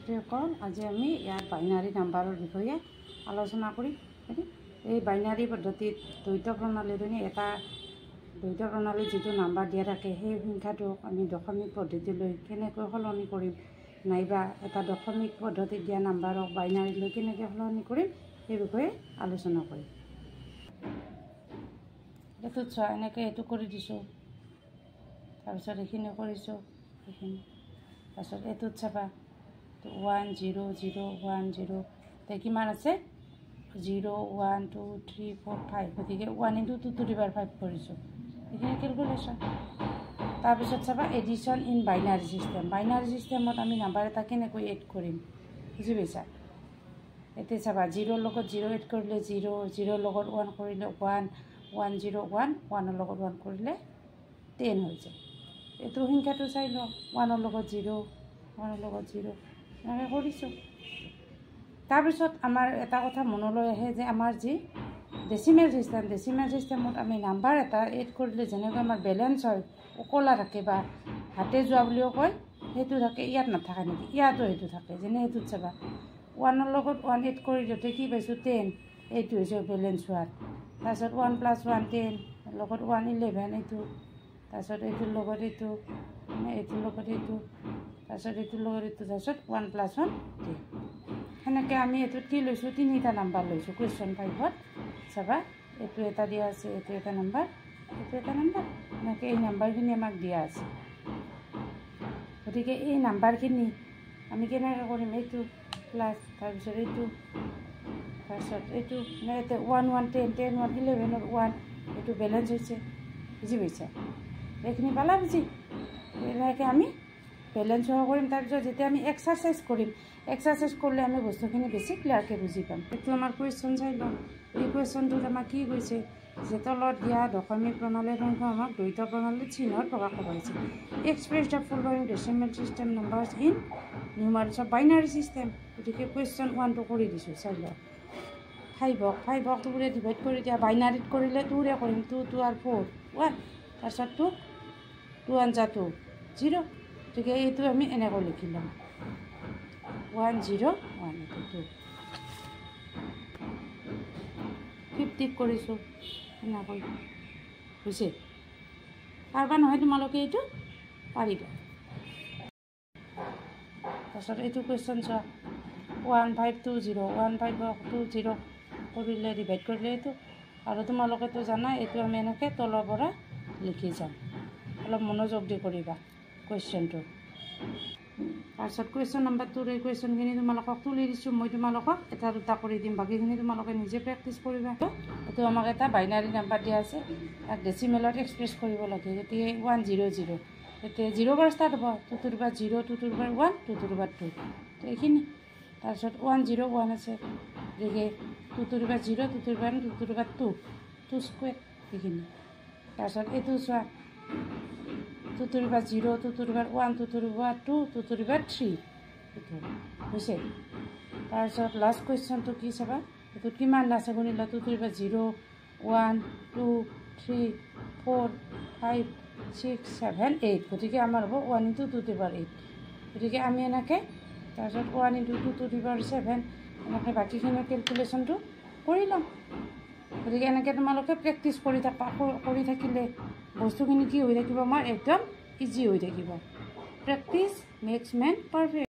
ছাত্ৰীসকল, আজি আমি ইয়াৰ বাইনাৰী নাম্বাৰৰ বিষয়ে আলোচনা কৰিম। এই বাইনাৰী পদ্ধতিত দ্বৈত প্ৰণালীৰ এটা দ্বৈত প্ৰণালীত যিটো নাম্বাৰ দিয়া থাকে সেই সংখ্যাটোক আমি দশমিক পদ্ধতিলৈ কেনেকৈ সলনি কৰিম, নাইবা এটা দশমিক পদ্ধতিত দিয়া নাম্বাৰক বাইনাৰীলৈ কেনেকৈ সলনি কৰিম সেই বিষয়ে আলোচনা কৰিম। এইটোত চোৱা, এনেকৈ এইটো কৰি দিছোঁ, তাৰপিছত এইখিনি কৰিছোঁ, এইখিনি তাৰপিছত এইটোত চাবা 1 0 0 1 0 তে কিমান আছে 0 1 2 3 4 5, গতিকে 1 × 2 to the power 5 কৰিছোঁ, এইখিনি কেলকুলেশ্যন। তাৰপিছত চাবা addition in binary system. Binary ছিষ্টেমত আমি নাম্বাৰ এটা কেনেকৈ এড কৰিম বুজি পাইছা? এতিয়া চাবা 0ৰ লগত 0 এড কৰিলে 0, 0ৰ লগত 1 কৰিলে 1, 1 0 1, 1ৰ লগত 1 কৰিলে 10 হৈ যায়। এইটো সংখ্যাটো চাই লওঁ, 1ৰ লগত 0, 1ৰ লগত 0 এনেকৈ কৰিছোঁ। তাৰপিছত আমাৰ এটা কথা মনলৈ আহে যে আমাৰ যি ডেচিমেল ছিষ্টেমত আমি নাম্বাৰ এটা এড কৰিলে যেনেকৈ আমাৰ বেলেঞ্চ হয়, অকলা থাকে বা হাতে যোৱা বুলিও কয়, সেইটো থাকে। ইয়াত নাথাকে নেকি? ইয়াতো সেইটো থাকে। যেনে সেইটোত চাবা 1ৰ লগত 1 এড কৰি দিওঁতে কি পাইছোঁ 10, এইটো হৈছে বেলেঞ্চ হোৱাৰ। তাৰপিছত 1 + 1 10, লগত 1 11, এইটো তাৰপিছত এইটোৰ লগত এইটো, এইটোৰ লগত এইটো, তাৰপিছত এইটোৰ লগত এইটো, তাৰপিছত 1 + 1 10। সেনেকৈ আমি এইটোত কি লৈছোঁ, 3টা নাম্বাৰ লৈছোঁ। কুৱেশ্যন 5ত চাবা, এইটো এটা দিয়া আছে, এইটো এটা নাম্বাৰ, এইটো এটা নাম্বাৰ, এনেকৈ এই নাম্বাৰখিনি আমাক দিয়া আছে। গতিকে এই নাম্বাৰখিনি আমি কেনেকৈ কৰিম, এইটো প্লাছ তাৰপিছত এইটো, তাৰপিছত এইটো ইয়াতে 1 1 10 10 1 11ৰ 1, এইটো বেলেঞ্চ হৈছে, বুজি পাইছা? এইখিনি পালা বুজি? এনেকৈ আমি বেলেঞ্চ হোৱা কৰিম। তাৰপিছত যেতিয়া আমি এক্সাৰচাইজ কৰিম, এক্সাৰচাইজ কৰিলে আমি বস্তুখিনি বেছি ক্লিয়াৰকৈ বুজি পাম। এইটো আমাৰ কুৱেশ্যন চাই লওঁ। এই কুৱেশ্যনটোত আমাক কি কৈছে যে তলত দিয়া দশমিক প্ৰণালীৰ সংখ্যা আমাক দ্বৈত প্ৰণালীত চিহ্নত প্ৰকাশ কৰা হৈছে। Express the following decimal system numbers in numerics of binary system. গতিকে কুৱেশ্যন 1টো কৰি দিছোঁ, চাই লওঁ। 5ক 2ৰে ডিভাইড কৰি দিয়া। বাইনাৰীত কৰিলে 2ৰে কৰিম, 2 2 আৰু 4 1, তাৰপিছত 2 2 1 2 0, গতিকে এইটো আমি এনেকৈ লিখি ল'ম 1 0 1, এইটো 2। 50 কৰিছোঁ, এনেকৈ হৈছে। পাৰিবা নহয় তোমালোকে, এইটো পাৰিবা। তাৰপিছত এইটো কুৱেশ্যন চোৱা, 1 5 2 0, 1 5ক 2 0 কৰিলে ডিভাইড কৰিলে এইটো, আৰু তোমালোকেতো জানা এইটো আমি এনেকৈ তলৰ পৰা লিখি যাম। অলপ মনোযোগ দি কৰিবা কুৱেশ্যনটো। তাৰপিছত কুৱেশ্যন নম্বৰ 2ৰ এই কুৱেশ্যনখিনি তোমালোকক তুলি দিছোঁ। মই তোমালোকক এটা দুটা কৰি দিম, বাকীখিনি তোমালোকে নিজে প্ৰেক্টিছ কৰিবা। এইটো আমাক এটা বাইনাৰী নাম্বাৰ দিয়া আছে, তাক ডেচিমেলত এক্সপ্ৰেছ কৰিব লাগে। গতিকে 1 0 0, এতিয়া 0ৰ পৰা ষ্টাৰ্ট হ'ব, 2 to the power 0, 2 to the power 1, 2 to the power 2, তো এইখিনি। তাৰপিছত 1 0 1 আছে, গতিকে 2 to the power 0, 2 to the power 1, 2 to the power 2, 2 square, এইখিনি। তাৰপিছত এইটো চোৱা, 2 to the power 0, 2 to the power 1, 2 to the power 2, 2 to the power 3, এইটো হৈছে। তাৰপিছত লাষ্ট কুৱেশ্যনটো কি চাবা, এইটোত কিমান আছে শুনিলা, 2 to the power 0, 1 2 3 4 5 6 7 8, গতিকে আমাৰ হ'ব 1 × 2 to the power 8। গতিকে আমি এনেকৈ তাৰপিছত 1 × 2 to the power 7, এনেকৈ বাকীখিনি কেলকুলেশ্যনটো কৰি ল'ম। গতিকে এনেকৈ তোমালোকে প্ৰেক্টিছ কৰি থাকিলে বস্তুখিনি কি হৈ থাকিব, আমাৰ একদম ইজি হৈ থাকিব। Practice makes man perfect.